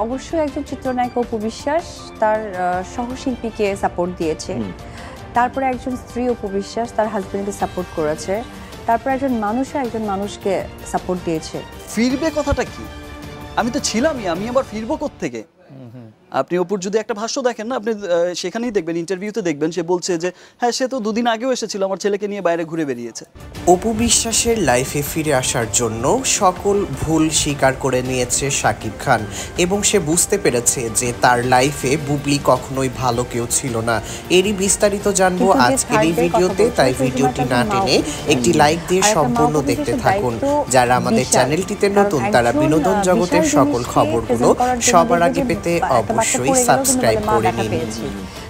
অবশ্যই একজন চিত্রনায়িকা অপু বিশ্বাস তার সহশিল্পীকে সাপোর্ট দিয়েছে। তারপরে একজন স্ত্রী অপু বিশ্বাস তার হাজবেন্ডকে সাপোর্ট করেছে। তারপরে একজন মানুষকে সাপোর্ট দিয়েছে। ফিরবে কথাটা কি? আমি তো ছিলামই, আমি আবার ফিরবো কোত্থেকে? আপনি অপুর যদি একটা ভাষ্য দেখেন না, আপনি সেখানেই দেখবেন, ইন্টারভিউতে দেখবেন, সে বলছে যে হ্যাঁ সে তো দুদিন আগেও এসেছিল, আমার ছেলেকে নিয়ে বাইরে ঘুরে বেরিয়েছে। অপু বিশ্বাসের লাইফে ফিরে আসার জন্য সকল ভুল স্বীকার করে নিয়েছে শাকিব খান এবং সে বুঝতে পেরেছে যে তার লাইফে বুবলি কখনোই ভালো কেউ ছিল না। এরই বিস্তারিত জানবো আজকের এই ভিডিওতে, তাই ভিডিওটি না টেনে একটি লাইক দিয়ে সম্পূর্ণ দেখতে থাকুন। যারা আমাদের চ্যানেলটিতে নতুন তারা বিনোদন জগতের সকল খবরগুলো সবার আগে পেতে অবশ্যই সাবস্ক্রাইব করে নিন।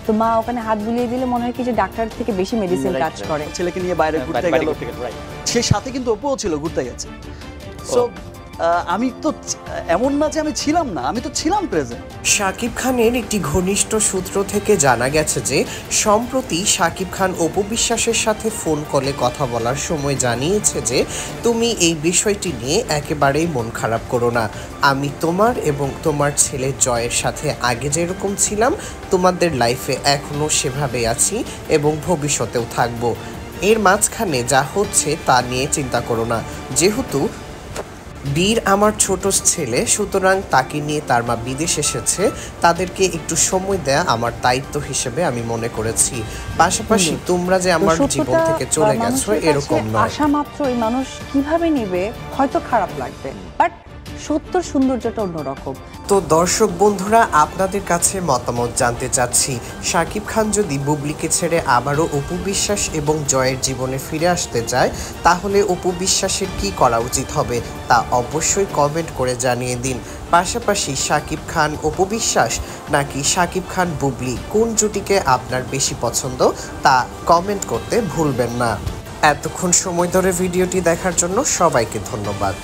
তো মা ওখানে হাত বুলিয়ে দিলে মনে হয় কি যে ডাক্তার থেকে বেশি মেডিসিন কাজ করে। ছেলেকে নিয়ে বাইরে ঘুরতে গেল, সে সাথে কিন্তু অপুও ছিল, ঘুরতে গেছে। সো আমি তো এমন না যে আমি ছিলাম না, আমি তো ছিলাম প্রেজেন্ট। শাকিব খানের একটি ঘনিষ্ঠ সূত্র থেকে জানা গেছে যে সম্প্রতি শাকিব খান অপু বিশ্বাসের সাথে ফোন কলে কথা বলার সময় জানিয়েছে যে তুমি এই বিষয়টি নিয়ে একেবারেই মন খারাপ করো না, আমি তোমার এবং তোমার ছেলে জয়ের সাথে আগে যেরকম ছিলাম তোমাদের লাইফে এখনও সেভাবে আছি এবং ভবিষ্যতেও থাকবো। এর মাঝখানে যা হচ্ছে তা নিয়ে চিন্তা করো না, যেহেতু বীর আমার ছোট ছেলে, সুতরাং তাকে নিয়ে তার মা বিদেশ এসেছে, তাদেরকে একটু সময় দেয়া আমার দায়িত্ব হিসেবে আমি মনে করেছি। পাশাপাশি তোমরা যে আমার জীবন থেকে চলে গেছো এরকম নয়। আশা মাত্র এই মানুষ কিভাবে নেবে হয়তো খারাপ লাগবে, বাট সত্যর সৌন্দর্যটা অন্যরকম। তো দর্শক বন্ধুরা, আপনাদের কাছে মতামত জানতে চাচ্ছি, শাকিব খান যদি বুবলিকে ছেড়ে আবারও অপু বিশ্বাস এবং জয়ের জীবনে ফিরে আসতে চায় তাহলে অপু বিশ্বাসের কি করা উচিত হবে তা অবশ্যই কমেন্ট করে জানিয়ে দিন। পাশাপাশি শাকিব খান অপু বিশ্বাস নাকি শাকিব খান বুবলি, কোন জুটিকে আপনার বেশি পছন্দ তা কমেন্ট করতে ভুলবেন না। এতক্ষণ সময় ধরে ভিডিওটি দেখার জন্য সবাইকে ধন্যবাদ।